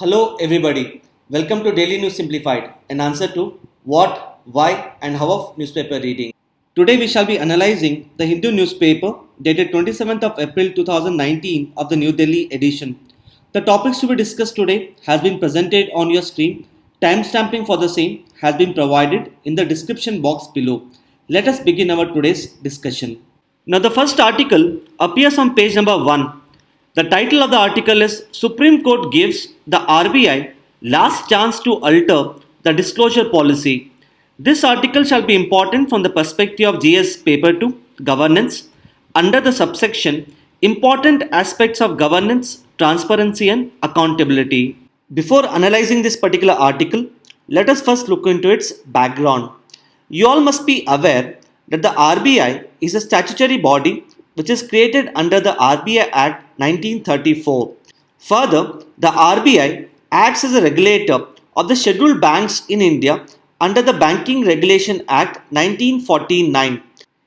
Hello everybody, welcome to Daily News Simplified, an answer to what, why and how of newspaper reading. Today we shall be analyzing the Hindu newspaper dated 27th of April 2019 of the New Delhi edition. The topics to be discussed today has been presented on your screen. Timestamping for the same has been provided in the description box below. Let us begin our today's discussion. Now the first article appears on page number 1. The title of the article is Supreme Court gives the RBI last chance to alter the disclosure policy. This article shall be important from the perspective of GS Paper 2 Governance under the subsection Important Aspects of Governance, Transparency and Accountability. Before analyzing this particular article, let us first look into its background. You all must be aware that the RBI is a statutory body which is created under the RBI Act 1934. Further, the RBI acts as a regulator of the scheduled banks in India under the Banking Regulation Act 1949.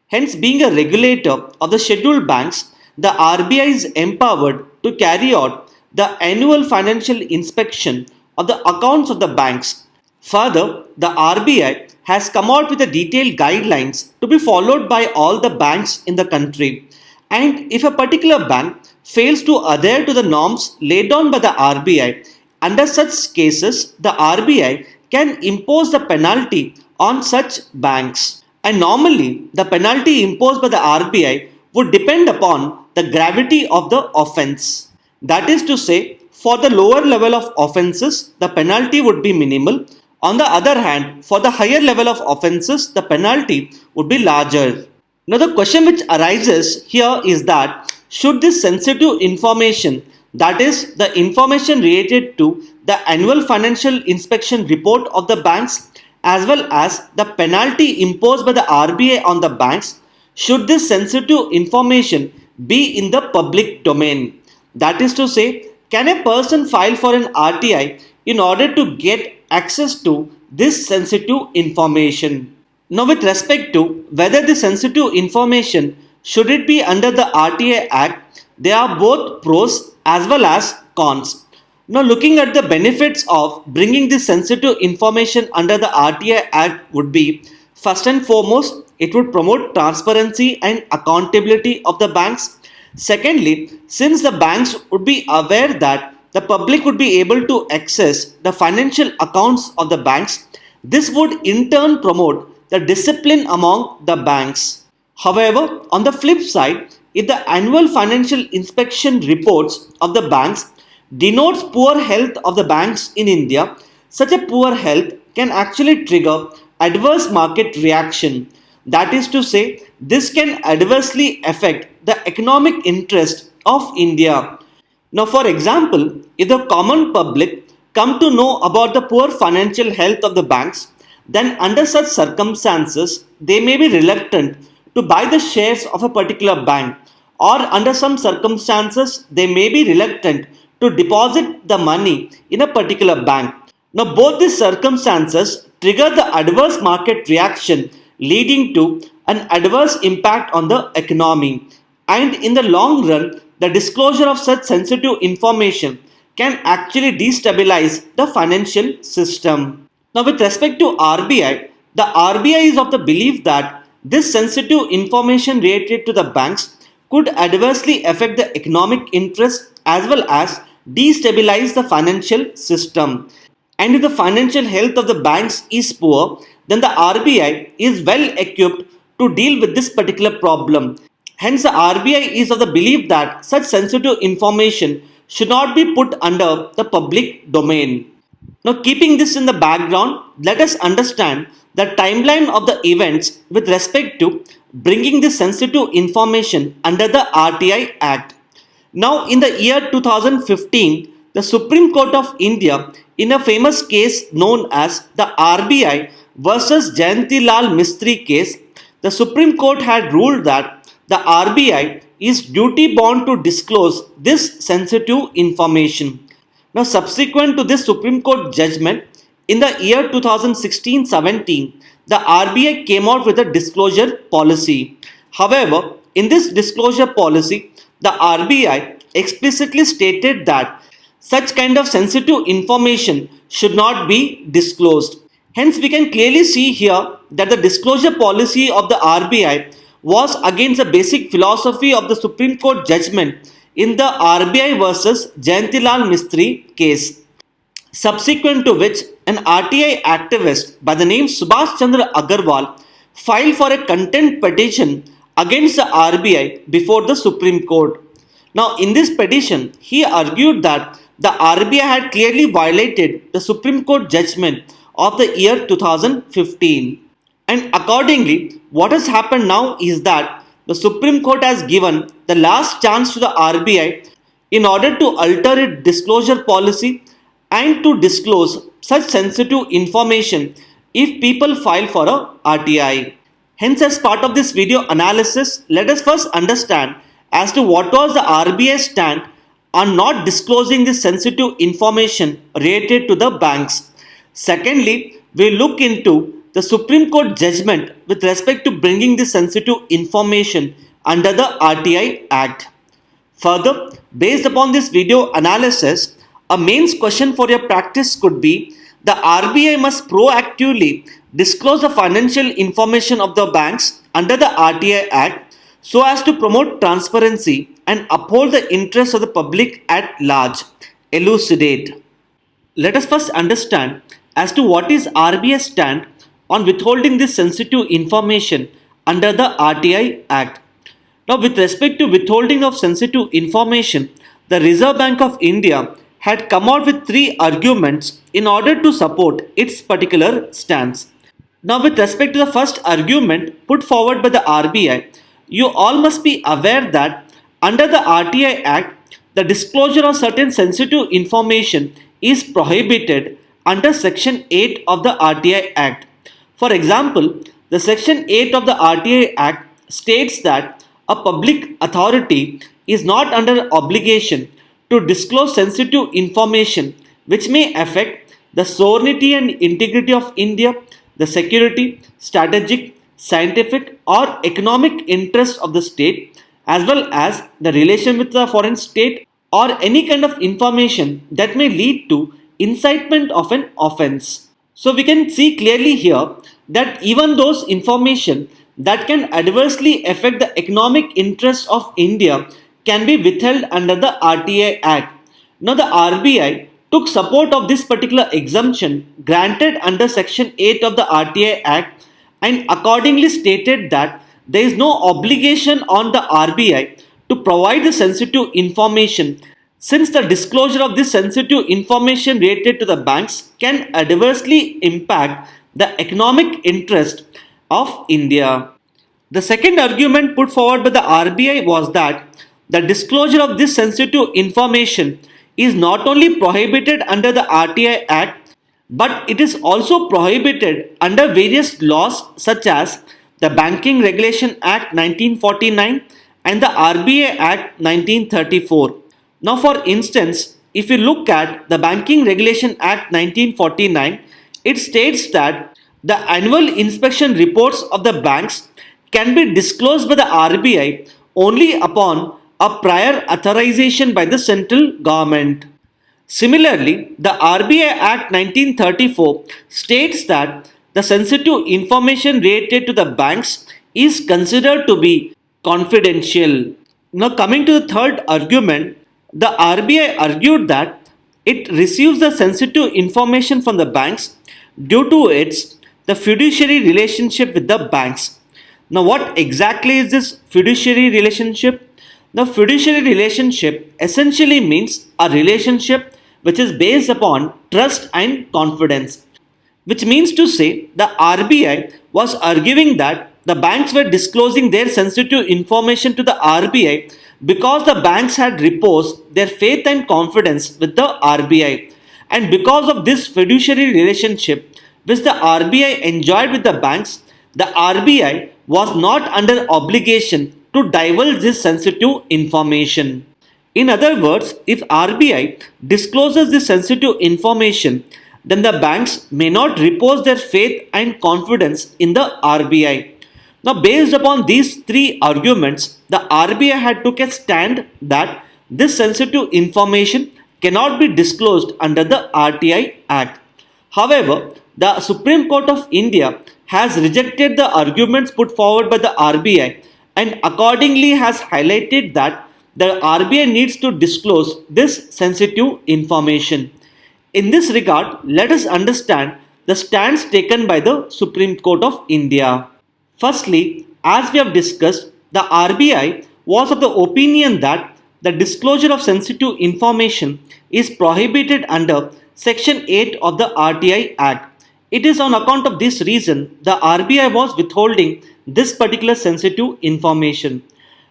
Hence, being a regulator of the scheduled banks, the RBI is empowered to carry out the annual financial inspection of the accounts of the banks. Further, the RBI has come out with a detailed guidelines to be followed by all the banks in the country. And if a particular bank fails to adhere to the norms laid down by the RBI, under such cases, the RBI can impose the penalty on such banks. And normally, the penalty imposed by the RBI would depend upon the gravity of the offence. That is to say, for the lower level of offences, the penalty would be minimal. On the other hand, for the higher level of offences, the penalty would be larger. Now the question which arises here is that should this sensitive information, that is the information related to the annual financial inspection report of the banks as well as the penalty imposed by the RBI on the banks, should this sensitive information be in the public domain? That is to say, can a person file for an RTI in order to get access to this sensitive information? Now with respect to whether the sensitive information should it be under the RTI Act, there are both pros as well as cons. Now looking at the benefits of bringing this sensitive information under the RTI Act would be, first and foremost, it would promote transparency and accountability of the banks. Secondly, since the banks would be aware that the public would be able to access the financial accounts of the banks, this would in turn promote the discipline among the banks. However, on the flip side, if the annual financial inspection reports of the banks denotes poor health of the banks in India, such a poor health can actually trigger adverse market reaction. That is to say, this can adversely affect the economic interest of India. Now, for example, if the common public come to know about the poor financial health of the banks, then under such circumstances, they may be reluctant to buy the shares of a particular bank, or under some circumstances, they may be reluctant to deposit the money in a particular bank. Now, both these circumstances trigger the adverse market reaction, leading to an adverse impact on the economy. And in the long run, the disclosure of such sensitive information can actually destabilize the financial system. Now, with respect to RBI, the RBI is of the belief that this sensitive information related to the banks could adversely affect the economic interest as well as destabilize the financial system. And if the financial health of the banks is poor, then the RBI is well equipped to deal with this particular problem. Hence, the RBI is of the belief that such sensitive information should not be put under the public domain. Now, keeping this in the background, let us understand the timeline of the events with respect to bringing this sensitive information under the RTI Act. Now, in the year 2015, the Supreme Court of India, in a famous case known as the RBI versus Jayantilal Mistry case, the Supreme Court had ruled that the RBI is duty bound to disclose this sensitive information. Now, subsequent to this Supreme Court judgment, in the year 2016-17, the RBI came out with a disclosure policy. However, in this disclosure policy, the RBI explicitly stated that such kind of sensitive information should not be disclosed. Hence, we can clearly see here that the disclosure policy of the RBI was against the basic philosophy of the Supreme Court judgment in the RBI versus Jayantilal Mistry case. Subsequent to which, an RTI activist by the name Subhash Chandra Agarwal filed for a contempt petition against the RBI before the Supreme Court. Now, in this petition, he argued that the RBI had clearly violated the Supreme Court judgment of the year 2015. And accordingly, what has happened now is that the Supreme Court has given the last chance to the RBI in order to alter its disclosure policy and to disclose such sensitive information if people file for a RTI. Hence, as part of this video analysis, let us first understand as to what was the RBI's stand on not disclosing this sensitive information related to the banks. Secondly, we look into the Supreme Court judgment with respect to bringing this sensitive information under the RTI Act. Further, based upon this video analysis, a mains question for your practice could be the RBI must proactively disclose the financial information of the banks under the RTI Act so as to promote transparency and uphold the interests of the public at large. Elucidate. Let us first understand as to what is RBI's stand on withholding this sensitive information under the RTI Act. Now, with respect to withholding of sensitive information, the Reserve Bank of India had come out with three arguments in order to support its particular stance. Now, with respect to the first argument put forward by the RBI, you all must be aware that under the RTI Act, the disclosure of certain sensitive information is prohibited under Section 8 of the RTI Act. For example, the Section 8 of the RTI Act states that a public authority is not under obligation to disclose sensitive information which may affect the sovereignty and integrity of India, the security, strategic, scientific or economic interests of the state, as well as the relation with the foreign state or any kind of information that may lead to incitement of an offense. So we can see clearly here that even those information that can adversely affect the economic interests of India can be withheld under the RTI Act. Now the RBI took support of this particular exemption granted under Section 8 of the RTI Act and accordingly stated that there is no obligation on the RBI to provide the sensitive information since the disclosure of this sensitive information related to the banks can adversely impact the economic interest of India. The second argument put forward by the RBI was that the disclosure of this sensitive information is not only prohibited under the RTI Act, but it is also prohibited under various laws such as the Banking Regulation Act 1949 and the RBI Act 1934. Now, for instance, if you look at the Banking Regulation Act 1949, it states that the annual inspection reports of the banks can be disclosed by the RBI only upon a prior authorization by the central government. Similarly, the RBI Act 1934 states that the sensitive information related to the banks is considered to be confidential. Now, coming to the third argument, the RBI argued that it receives the sensitive information from the banks due to the fiduciary relationship with the banks. Now, what exactly is this fiduciary relationship? The fiduciary relationship essentially means a relationship which is based upon trust and confidence, which means to say the RBI was arguing that the banks were disclosing their sensitive information to the RBI because the banks had reposed their faith and confidence with the RBI, and because of this fiduciary relationship which the RBI enjoyed with the banks, the RBI was not under obligation to divulge this sensitive information. In other words, if RBI discloses this sensitive information, then the banks may not repose their faith and confidence in the RBI. Now, based upon these three arguments, the RBI had took a stand that this sensitive information cannot be disclosed under the RTI Act. However, the Supreme Court of India has rejected the arguments put forward by the RBI and accordingly has highlighted that the RBI needs to disclose this sensitive information. In this regard, let us understand the stance taken by the Supreme Court of India. Firstly, as we have discussed, the RBI was of the opinion that the disclosure of sensitive information is prohibited under Section 8 of the RTI Act. It is on account of this reason the RBI was withholding this particular sensitive information.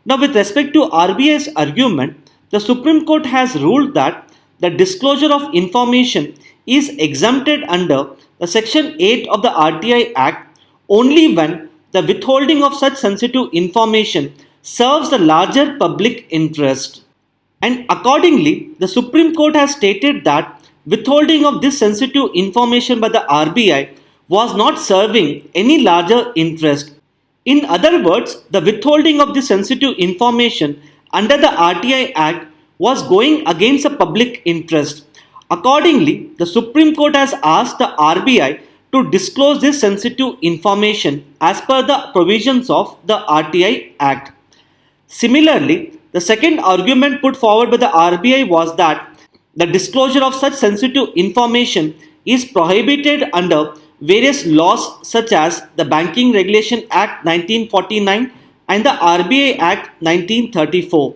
Now, with respect to RBI's argument, the Supreme Court has ruled that the disclosure of information is exempted under the Section 8 of the RTI Act only when the withholding of such sensitive information serves the larger public interest. And accordingly, the Supreme Court has stated that withholding of this sensitive information by the RBI was not serving any larger interest. In other words, the withholding of this sensitive information under the RTI Act was going against the public interest. Accordingly, the Supreme Court has asked the RBI to disclose this sensitive information as per the provisions of the RTI Act. Similarly, the second argument put forward by the RBI was that the disclosure of such sensitive information is prohibited under various laws such as the Banking Regulation Act 1949 and the RBI Act 1934.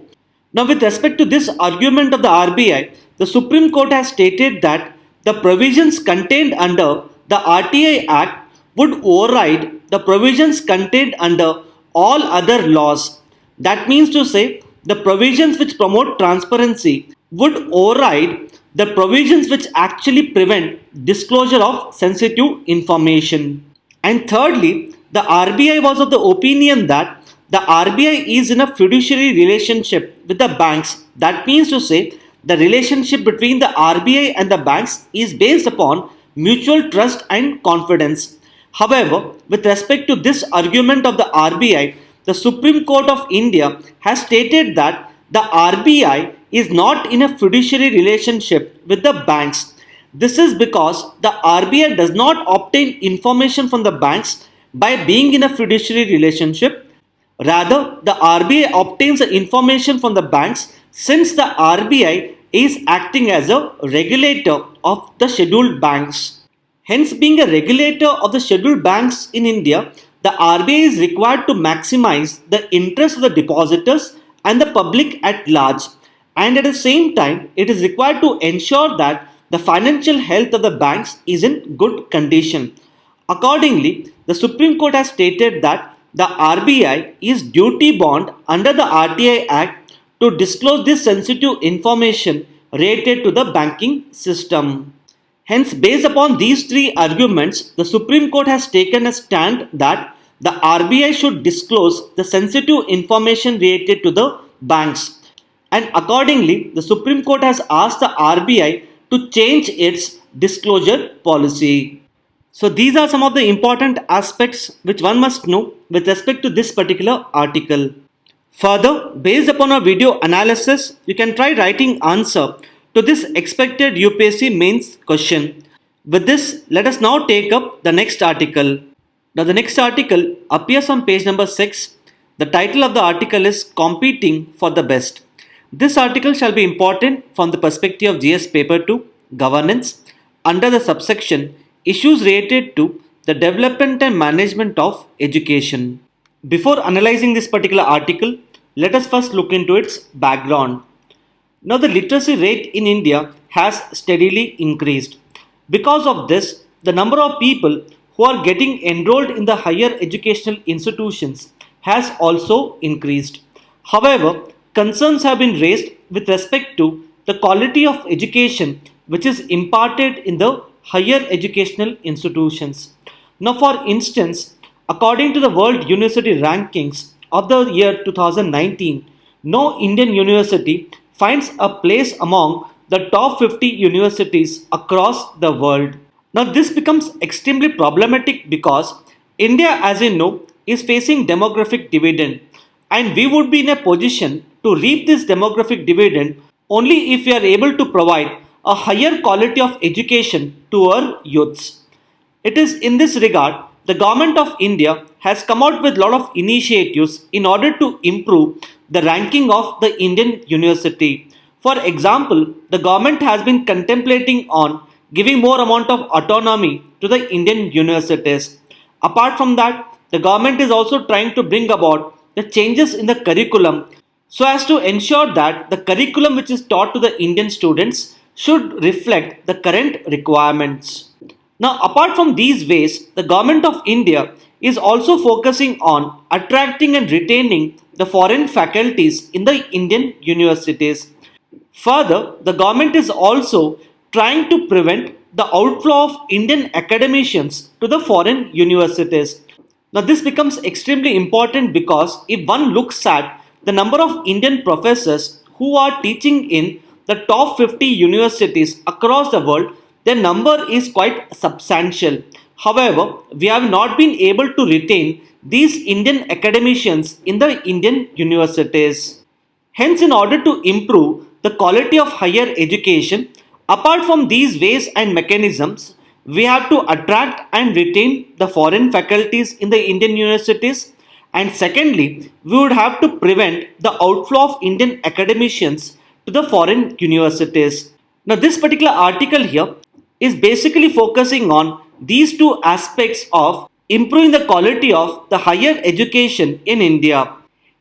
Now, with respect to this argument of the RBI, the Supreme Court has stated that the provisions contained under the RTI Act would override the provisions contained under all other laws. That means to say, the provisions which promote transparency would override the provisions which actually prevent disclosure of sensitive information. And thirdly, the RBI was of the opinion that the RBI is in a fiduciary relationship with the banks. That means to say, the relationship between the RBI and the banks is based upon mutual trust and confidence. However, with respect to this argument of the RBI, the Supreme Court of India has stated that the RBI is not in a fiduciary relationship with the banks. This is because the RBI does not obtain information from the banks by being in a fiduciary relationship. Rather, the RBI obtains the information from the banks since the RBI is acting as a regulator of the scheduled banks. Hence, being a regulator of the scheduled banks in India, the RBI is required to maximize the interest of the depositors and the public at large. And at the same time, it is required to ensure that the financial health of the banks is in good condition. Accordingly, the Supreme Court has stated that the RBI is duty bound under the RTI Act to disclose this sensitive information related to the banking system. Hence, based upon these three arguments, the Supreme Court has taken a stand that the RBI should disclose the sensitive information related to the banks. And accordingly, the Supreme Court has asked the RBI to change its disclosure policy. So these are some of the important aspects which one must know with respect to this particular article. Further, based upon our video analysis, you can try writing answer to this expected UPSC mains question. With this, let us now take up the next article. Now the next article appears on page number 6. The title of the article is Competing for the Best. This article shall be important from the perspective of GS Paper 2, Governance, under the subsection Issues related to the development and management of education. Before analyzing this particular article, let us first look into its background. Now the literacy rate in India has steadily increased. Because of this, the number of people who are getting enrolled in the higher educational institutions has also increased. However, concerns have been raised with respect to the quality of education which is imparted in the higher educational institutions. Now, for instance, according to the World University Rankings of the year 2019, no Indian university finds a place among the top 50 universities across the world. Now, this becomes extremely problematic because India, as you know, is facing demographic dividend, and we would be in a position to reap this demographic dividend only if we are able to provide a higher quality of education to our youths. It is in this regard the Government of India has come out with a lot of initiatives in order to improve the ranking of the Indian university. For example, the government has been contemplating on giving more amount of autonomy to the Indian universities. Apart from that, the government is also trying to bring about the changes in the curriculum so as to ensure that the curriculum which is taught to the Indian students should reflect the current requirements. Now, apart from these ways, the Government of India is also focusing on attracting and retaining the foreign faculties in the Indian universities. Further, the government is also trying to prevent the outflow of Indian academicians to the foreign universities. Now, this becomes extremely important because if one looks at the number of Indian professors who are teaching in the top 50 universities across the world, their number is quite substantial. However, we have not been able to retain these Indian academicians in the Indian universities. Hence, in order to improve the quality of higher education, apart from these ways and mechanisms, we have to attract and retain the foreign faculties in the Indian universities. And secondly, we would have to prevent the outflow of Indian academicians to the foreign universities. Now, this particular article here is basically focusing on these two aspects of improving the quality of the higher education in India.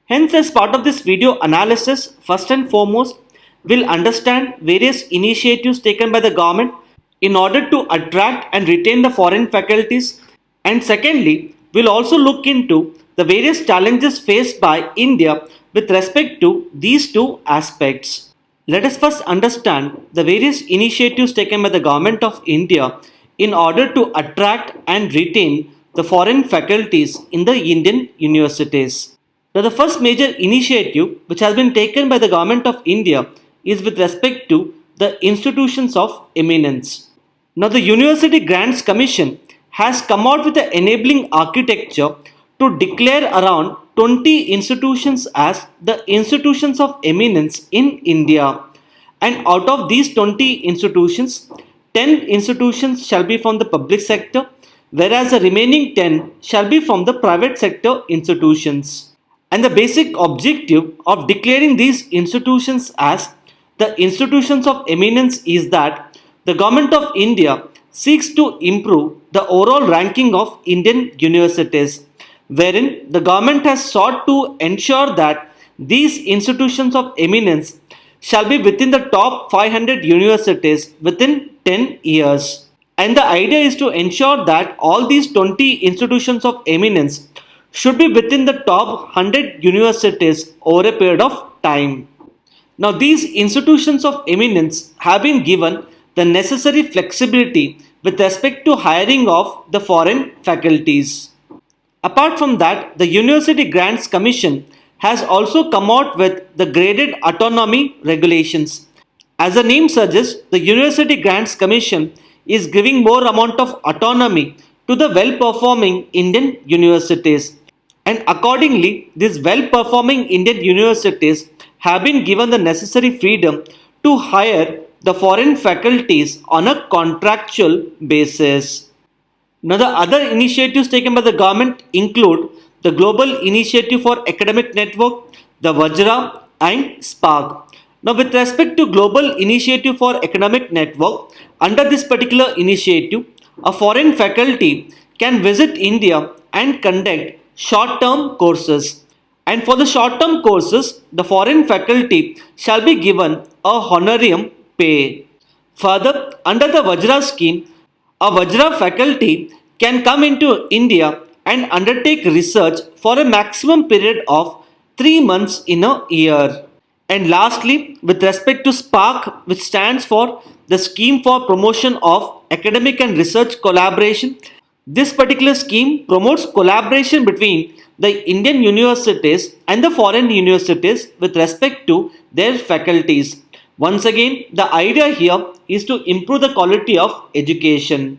Hence, as part of this video analysis, first and foremost, we'll understand various initiatives taken by the government in order to attract and retain the foreign faculties. And secondly, we'll also look into the various challenges faced by India with respect to these two aspects. Let us first understand the various initiatives taken by the Government of India in order to attract and retain the foreign faculties in the Indian universities. Now, the first major initiative which has been taken by the Government of India is with respect to the institutions of eminence. Now, the University Grants Commission has come out with an enabling architecture to declare around 20 institutions as the institutions of eminence in India. And out of these 20 institutions, 10 institutions shall be from the public sector, whereas the remaining 10 shall be from the private sector institutions. And the basic objective of declaring these institutions as the institutions of eminence is that the Government of India seeks to improve the overall ranking of Indian universities, wherein the government has sought to ensure that these institutions of eminence shall be within the top 500 universities within 10 years. And the idea is to ensure that all these 20 institutions of eminence should be within the top 100 universities over a period of time. Now, these institutions of eminence have been given the necessary flexibility with respect to hiring of the foreign faculties. Apart from that, the University Grants Commission has also come out with the graded autonomy regulations. As the name suggests, the University Grants Commission is giving more amount of autonomy to the well-performing Indian universities. And accordingly, these well-performing Indian universities have been given the necessary freedom to hire the foreign faculties on a contractual basis. Now, the other initiatives taken by the government include the Global Initiative for Academic Network, the Vajra and Spark. Now, with respect to Global Initiative for Academic Network, under this particular initiative, a foreign faculty can visit India and conduct short-term courses. And for the short-term courses, the foreign faculty shall be given a honorarium pay. Further, under the Vajra scheme, a Vajra faculty can come into India and undertake research for a maximum period of 3 months in a year. And lastly, with respect to SPARK, which stands for the Scheme for Promotion of Academic and Research Collaboration, this particular scheme promotes collaboration between the Indian universities and the foreign universities with respect to their faculties. Once again, the idea here is to improve the quality of education.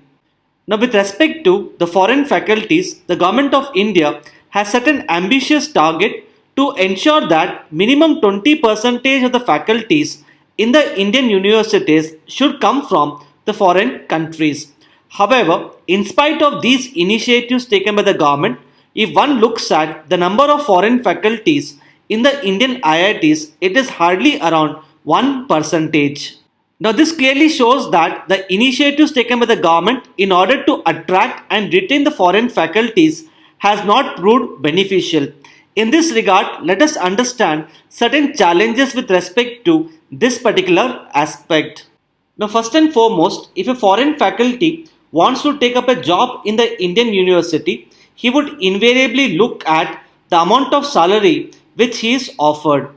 Now, with respect to the foreign faculties, the Government of India has set an ambitious target to ensure that minimum 20% of the faculties in the Indian universities should come from the foreign countries. However, in spite of these initiatives taken by the government, if one looks at the number of foreign faculties in the Indian IITs, it is hardly around 1%. Now, this clearly shows that the initiatives taken by the government in order to attract and retain the foreign faculties has not proved beneficial. In this regard, let us understand certain challenges with respect to this particular aspect. Now, first and foremost, if a foreign faculty wants to take up a job in the Indian university, he would invariably look at the amount of salary which he is offered.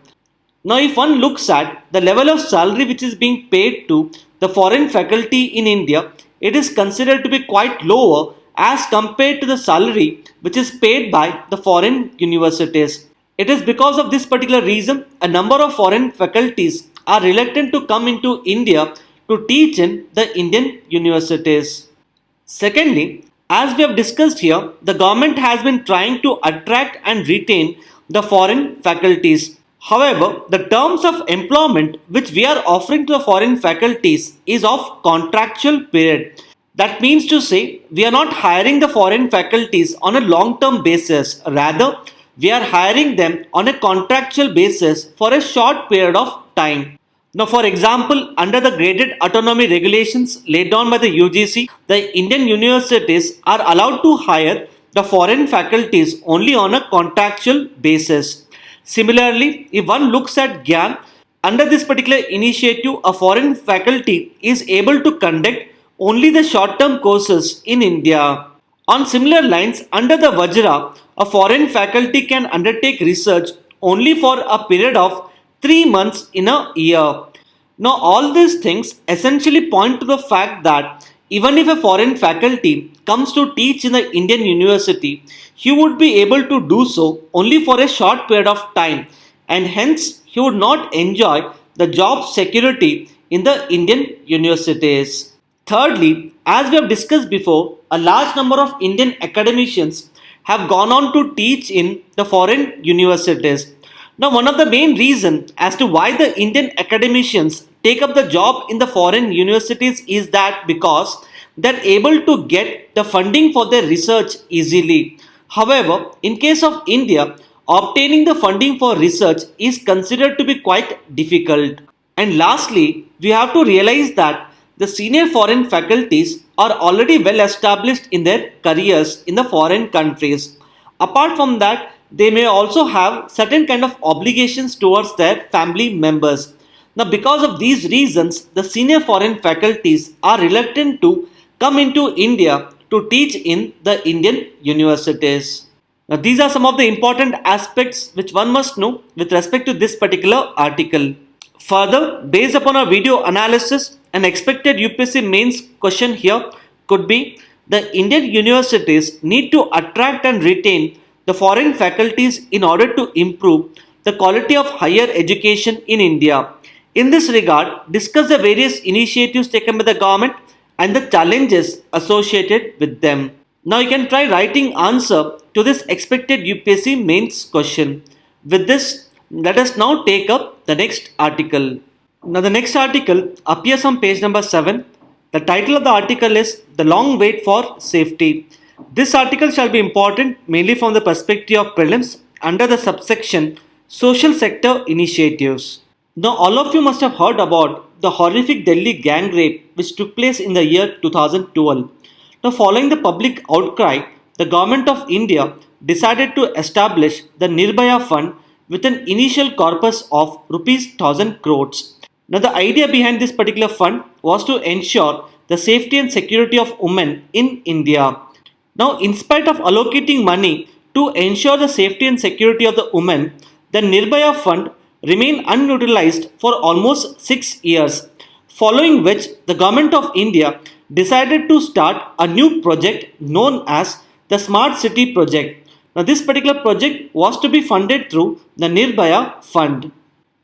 Now, if one looks at the level of salary which is being paid to the foreign faculty in India, it is considered to be quite lower as compared to the salary which is paid by the foreign universities. It is because of this particular reason a number of foreign faculties are reluctant to come into India to teach in the Indian universities. Secondly, as we have discussed here, the government has been trying to attract and retain the foreign faculties. However, the terms of employment which we are offering to the foreign faculties is of contractual period. That means to say, we are not hiring the foreign faculties on a long-term basis. Rather, we are hiring them on a contractual basis for a short period of time. Now, for example, under the graded autonomy regulations laid down by the UGC, the Indian universities are allowed to hire the foreign faculties only on a contractual basis. Similarly, if one looks at GYAN, under this particular initiative, a foreign faculty is able to conduct only the short-term courses in India. On similar lines, under the Vajra, a foreign faculty can undertake research only for a period of 3 months in a year. Now, all these things essentially point to the fact that even if a foreign faculty comes to teach in the Indian university, he would be able to do so only for a short period of time, and hence he would not enjoy the job security in the Indian universities. Thirdly, as we have discussed before, a large number of Indian academicians have gone on to teach in the foreign universities. Now, one of the main reasons as to why the Indian academicians take up the job in the foreign universities is that because they're able to get the funding for their research easily. However, in case of India, obtaining the funding for research is considered to be quite difficult. And lastly, we have to realize that the senior foreign faculties are already well established in their careers in the foreign countries. Apart from that, they may also have certain kind of obligations towards their family members. Now, because of these reasons, the senior foreign faculties are reluctant to come into India to teach in the Indian universities. Now, these are some of the important aspects which one must know with respect to this particular article. Further, based upon our video analysis, an expected UPSC mains question here could be the Indian universities need to attract and retain the foreign faculties in order to improve the quality of higher education in India. In this regard, discuss the various initiatives taken by the government and the challenges associated with them. Now you can try writing answer to this expected UPSC mains question. With this, let us now take up the next article. Now the next article appears on page number 7. The title of the article is The Long Wait for Safety. This article shall be important mainly from the perspective of prelims under the subsection Social Sector Initiatives. Now all of you must have heard about the horrific Delhi gang rape which took place in the year 2012. Now following the public outcry, the government of India decided to establish the Nirbhaya Fund with an initial corpus of rupees 1000 crores. Now the idea behind this particular fund was to ensure the safety and security of women in India. Now, in spite of allocating money to ensure the safety and security of the women, the Nirbhaya Fund remained unutilized for almost 6 years, following which the Government of India decided to start a new project known as the Smart City Project. Now, this particular project was to be funded through the Nirbhaya Fund.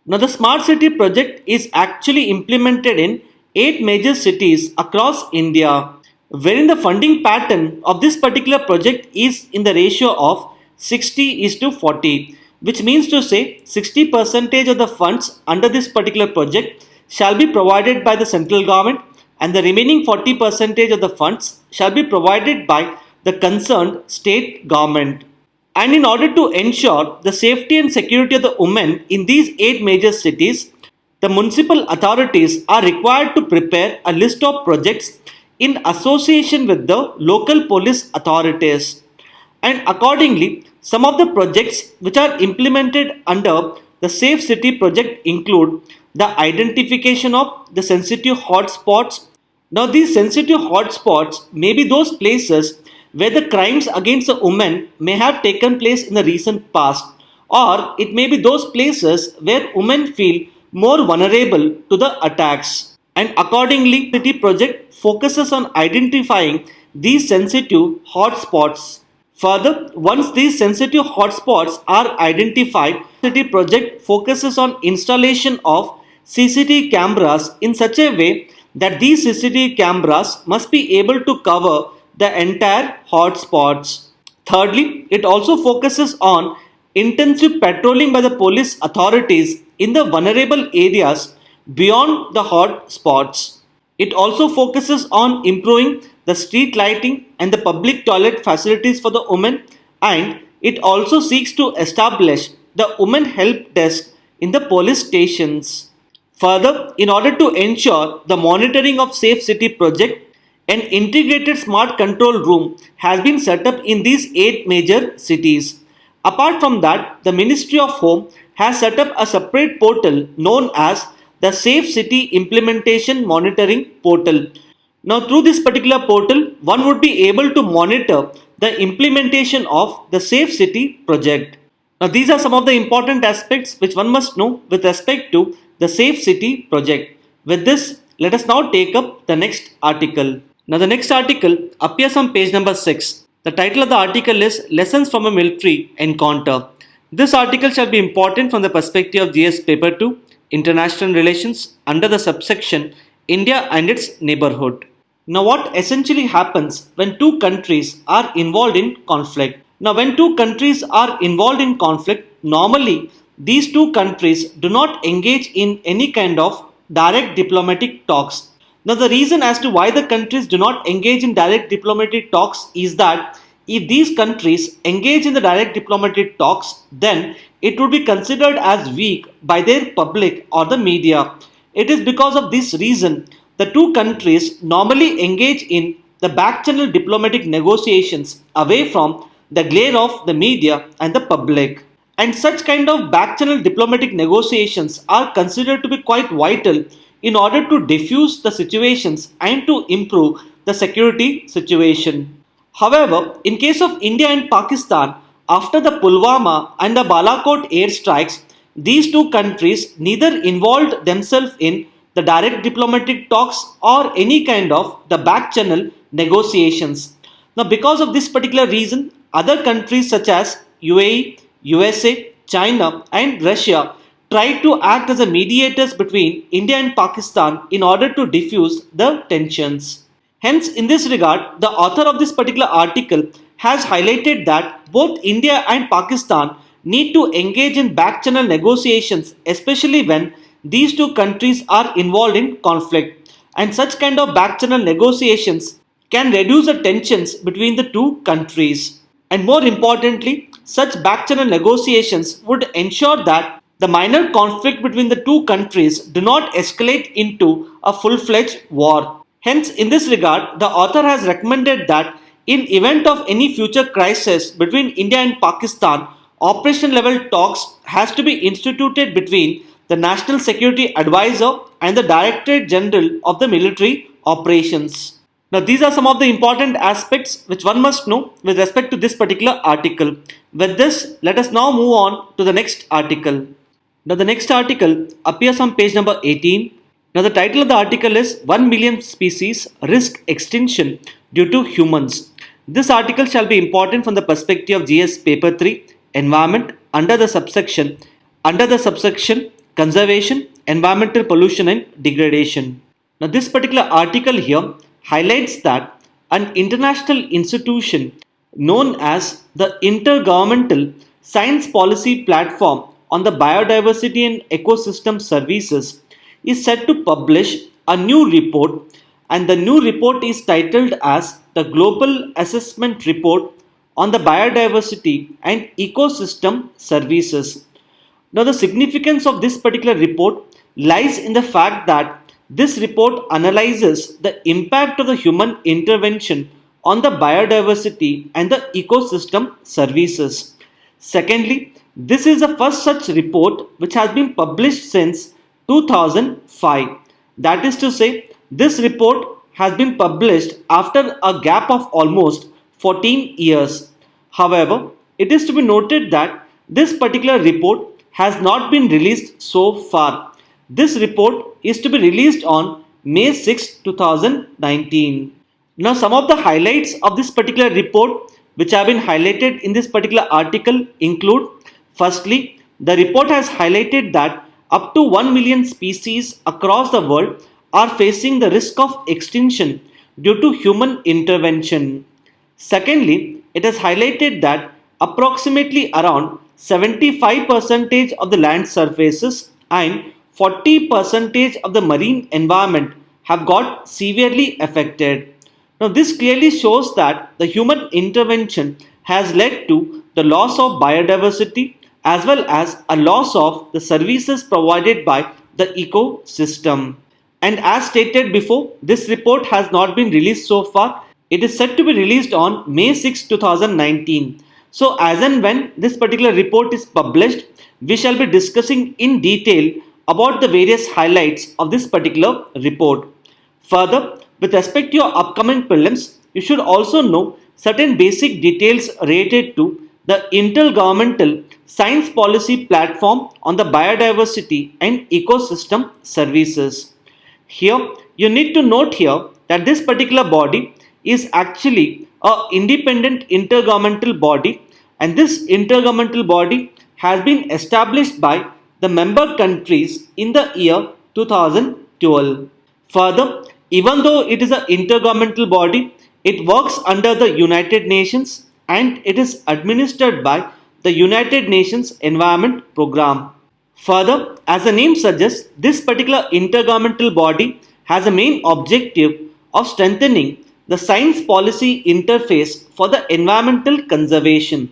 Now, the Smart City Project is actually implemented in 8 major cities across India, wherein the funding pattern of this particular project is in the ratio of 60:40, which means to say 60% of the funds under this particular project shall be provided by the central government and the remaining 40% of the funds shall be provided by the concerned state government. And in order to ensure the safety and security of the women in these 8 major cities, the municipal authorities are required to prepare a list of projects in association with the local police authorities. And accordingly, some of the projects which are implemented under the Safe City project include the identification of the sensitive hotspots. Now, these sensitive hotspots may be those places where the crimes against a woman may have taken place in the recent past, or it may be those places where women feel more vulnerable to the attacks. And accordingly, the city project focuses on identifying these sensitive hotspots. Further, once these sensitive hotspots are identified, the city project focuses on installation of CCTV cameras in such a way that these CCTV cameras must be able to cover the entire hotspots. Thirdly, it also focuses on intensive patrolling by the police authorities in the vulnerable areas beyond the hotspots. It also focuses on improving the street lighting and the public toilet facilities for the women, and it also seeks to establish the women help desk in the police stations. Further, in order to ensure the monitoring of Safe City project, an integrated smart control room has been set up in these 8 major cities. Apart from that, the Ministry of Home has set up a separate portal known as the Safe City Implementation Monitoring Portal. Now, through this particular portal, one would be able to monitor the implementation of the Safe City project. Now, these are some of the important aspects which one must know with respect to the Safe City project. With this, let us now take up the next article. Now, the next article appears on page number 6. The title of the article is Lessons from a Military Encounter. This article shall be important from the perspective of GS Paper 2, International Relations, under the subsection India and its Neighborhood. Now, what essentially happens when two countries are involved in conflict? Now, when two countries are involved in conflict, normally these two countries do not engage in any kind of direct diplomatic talks. Now, the reason as to why the countries do not engage in direct diplomatic talks is that if these countries engage in the direct diplomatic talks, then it would be considered as weak by their public or the media. It is because of this reason the two countries normally engage in the back channel diplomatic negotiations away from the glare of the media and the public. And such kind of back channel diplomatic negotiations are considered to be quite vital in order to diffuse the situations and to improve the security situation. However, in case of India and Pakistan, after the Pulwama and the Balakot airstrikes, these two countries neither involved themselves in the direct diplomatic talks or any kind of the back channel negotiations. Now, because of this particular reason, other countries such as UAE, USA, China and Russia tried to act as a mediators between India and Pakistan in order to diffuse the tensions. Hence, in this regard, the author of this particular article has highlighted that both India and Pakistan need to engage in back channel negotiations, especially when these two countries are involved in conflict. And such kind of back channel negotiations can reduce the tensions between the two countries. And more importantly, such back channel negotiations would ensure that the minor conflict between the two countries do not escalate into a full-fledged war. Hence, in this regard, the author has recommended that in event of any future crisis between India and Pakistan, operation level talks has to be instituted between the National Security Advisor and the Directorate General of the Military Operations. Now, these are some of the important aspects which one must know with respect to this particular article. With this, let us now move on to the next article. Now, the next article appears on page number 18. Now, the title of the article is 1 million species risk extinction due to humans. This article shall be important from the perspective of GS Paper 3, Environment, under the subsection Conservation, Environmental Pollution and Degradation. Now, this particular article here highlights that an international institution known as the Inter-governmental Science Policy Platform on the Biodiversity and Ecosystem Services is set to publish a new report, and the new report is titled as the Global Assessment Report on the Biodiversity and Ecosystem Services. Now, the significance of this particular report lies in the fact that this report analyzes the impact of the human intervention on the biodiversity and the ecosystem services. Secondly, this is the first such report which has been published since 2005. That is to say, this report has been published after a gap of almost 14 years. However, it is to be noted that this particular report has not been released so far. This report is to be released on May 6, 2019. Now, some of the highlights of this particular report which have been highlighted in this particular article include: firstly, the report has highlighted that up to 1 million species across the world are facing the risk of extinction due to human intervention. Secondly, it has highlighted that approximately around 75% of the land surfaces and 40% of the marine environment have got severely affected. Now, this clearly shows that the human intervention has led to the loss of biodiversity as well as a loss of the services provided by the ecosystem. And as stated before, this report has not been released so far. It is set to be released on May 6, 2019. So, as and when this particular report is published, we shall be discussing in detail about the various highlights of this particular report. Further, with respect to your upcoming prelims, you should also know certain basic details related to the Inter-governmental Science Policy Platform on the Biodiversity and Ecosystem Services. Here, you need to note here that this particular body is actually an independent intergovernmental body, and this intergovernmental body has been established by the member countries in the year 2012. Further, even though it is an intergovernmental body, it works under the United Nations and it is administered by the United Nations Environment Program. Further, as the name suggests, this particular intergovernmental body has a main objective of strengthening the science policy interface for the environmental conservation.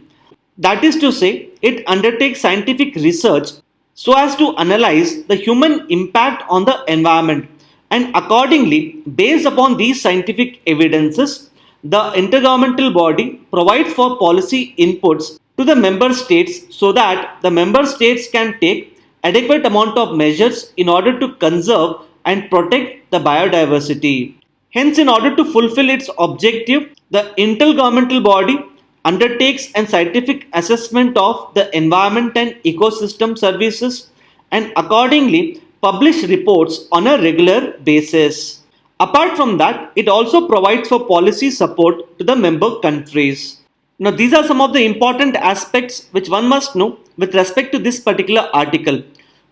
That is to say, it undertakes scientific research so as to analyze the human impact on the environment, and accordingly, based upon these scientific evidences, the intergovernmental body provides for policy inputs to the member states so that the member states can take adequate amount of measures in order to conserve and protect the biodiversity. Hence, in order to fulfill its objective, the intergovernmental body undertakes a scientific assessment of the environment and ecosystem services and accordingly publish reports on a regular basis. Apart from that, it also provides for policy support to the member countries. Now, these are some of the important aspects which one must know with respect to this particular article.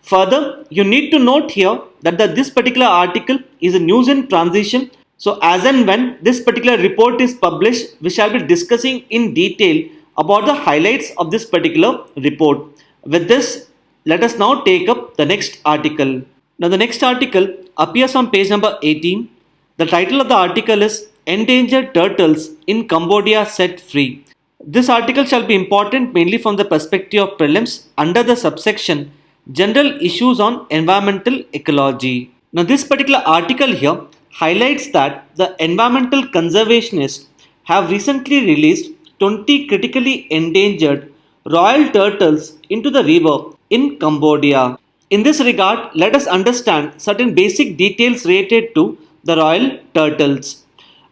Further, you need to note here that this particular article is a news in transition. So, as and when this particular report is published, we shall be discussing in detail about the highlights of this particular report. With this, let us now take up the next article. Now, the next article appears on page number 18. The title of the article is Endangered Turtles in Cambodia Set Free. This article shall be important mainly from the perspective of prelims under the subsection General Issues on Environmental Ecology. Now, this particular article here highlights that the environmental conservationists have recently released 20 critically endangered royal turtles into the river in Cambodia. In this regard, let us understand certain basic details related to the royal turtles.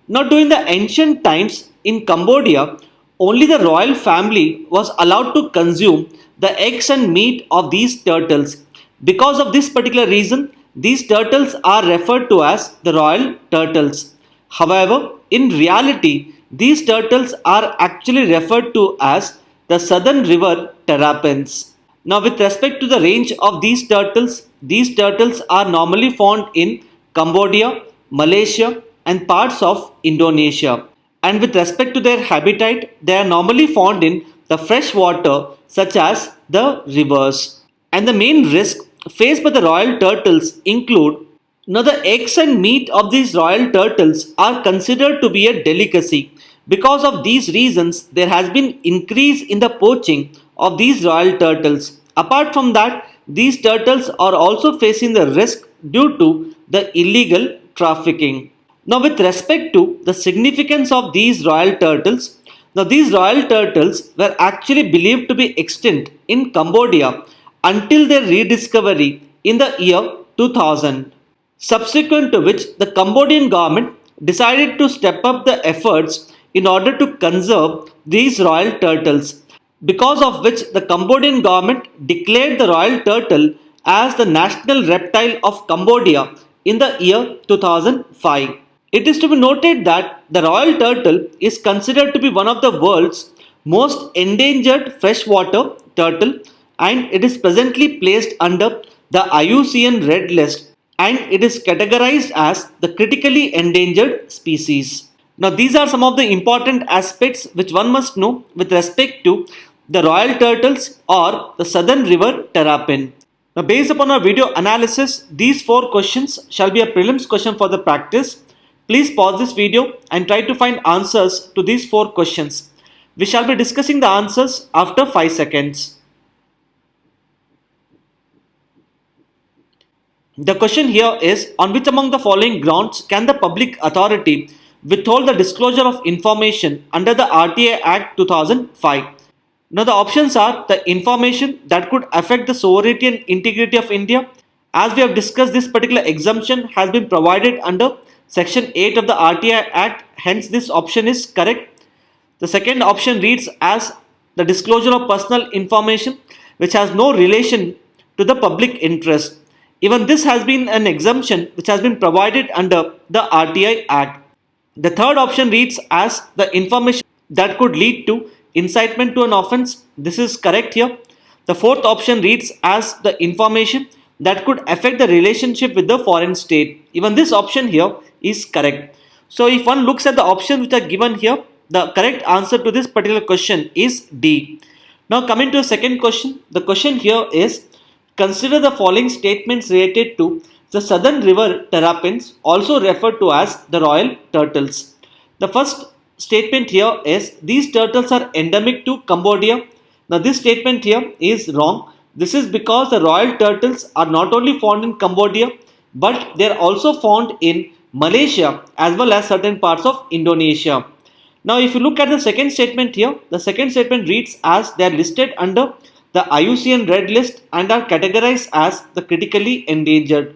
Now, during the ancient times in Cambodia, only the royal family was allowed to consume the eggs and meat of these turtles. Because of this particular reason, these turtles are referred to as the royal turtles. However, in reality, these turtles are actually referred to as the southern river terrapins. Now, with respect to the range of these turtles are normally found in Cambodia, Malaysia, and parts of Indonesia. And with respect to their habitat, they are normally found in the fresh water such as the rivers. And the main risk faced by the royal turtles include, now the eggs and meat of these royal turtles are considered to be a delicacy. Because of these reasons, there has been increase in the poaching of these royal turtles. Apart from that, these turtles are also facing the risk due to the illegal trafficking. Now, with respect to the significance of these royal turtles, now these royal turtles were actually believed to be extinct in Cambodia until their rediscovery in the year 2000. Subsequent to which, the Cambodian government decided to step up the efforts in order to conserve these royal turtles, because of which the Cambodian government declared the royal turtle as the national reptile of Cambodia in the year 2005. It is to be noted that the royal turtle is considered to be one of the world's most endangered freshwater turtle, and it is presently placed under the IUCN Red List, and it is categorized as the critically endangered species. Now, these are some of the important aspects which one must know with respect to the royal turtles or the southern river terrapin. Now, based upon our video analysis, these 4 questions shall be a prelims question for the practice. Please pause this video and try to find answers to these 4 questions. We shall be discussing the answers after 5 seconds. The question here is, on which among the following grounds can the public authority withhold the disclosure of information under the RTI Act 2005? Now the options are the information that could affect the sovereignty and integrity of India. As we have discussed, this particular exemption has been provided under Section 8 of the RTI Act, hence this option is correct. The second option reads as the disclosure of personal information which has no relation to the public interest. Even this has been an exemption which has been provided under the RTI Act. The third option reads as the information that could lead to incitement to an offence. This is correct here. The fourth option reads as the information that could affect the relationship with the foreign state. Even this option here is correct. So if one looks at the options which are given here, the correct answer to this particular question is D. Now coming to the second question, the question here is, consider the following statements related to the southern river terrapins, also referred to as the royal turtles. The first statement here is, these turtles are endemic to Cambodia. Now this statement here is wrong. This is because the royal turtles are not only found in Cambodia, but they are also found in Malaysia as well as certain parts of Indonesia. Now if you look at the second statement here, the second statement reads as they are listed under the IUCN Red List and are categorized as the critically endangered.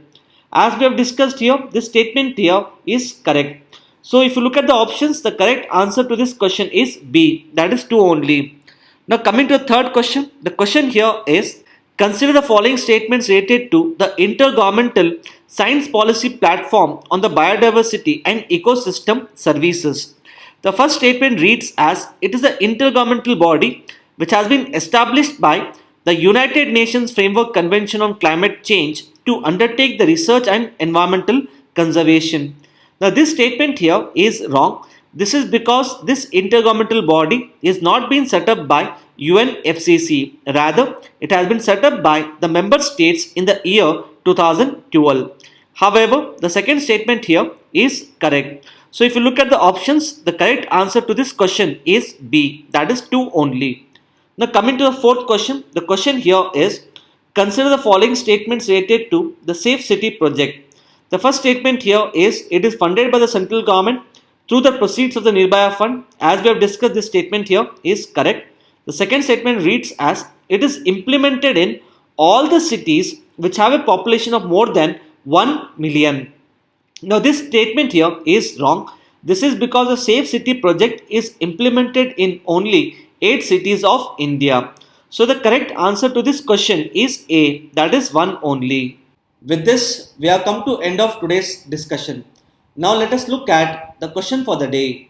As we have discussed here, this statement here is correct. So if you look at the options, the correct answer to this question is B, that is 2 only. Now coming to the third question, the question here is, consider the following statements related to the Inter-governmental Science Policy Platform on the Biodiversity and Ecosystem Services. The first statement reads as, it is the intergovernmental body which has been established by the United Nations Framework Convention on Climate Change to undertake the research and environmental conservation. Now this statement here is wrong. This is because this intergovernmental body is not being set up by UNFCCC. Rather, it has been set up by the member states in the year 2012. However, the second statement here is correct. So if you look at the options, the correct answer to this question is B, that is 2 only. Now coming to the fourth question, the question here is, consider the following statements related to the Safe City project. The first statement here is, it is funded by the central government through the proceeds of the Nirbhaya fund. As we have discussed, this statement here is correct. The second statement reads as, it is implemented in all the cities which have a population of more than 1 million. Now this statement here is wrong. This is because the Safe City project is implemented in only 8 cities of India. So the correct answer to this question is A, that is 1 only. With this, we have come to end of today's discussion. Now let us look at the question for the day.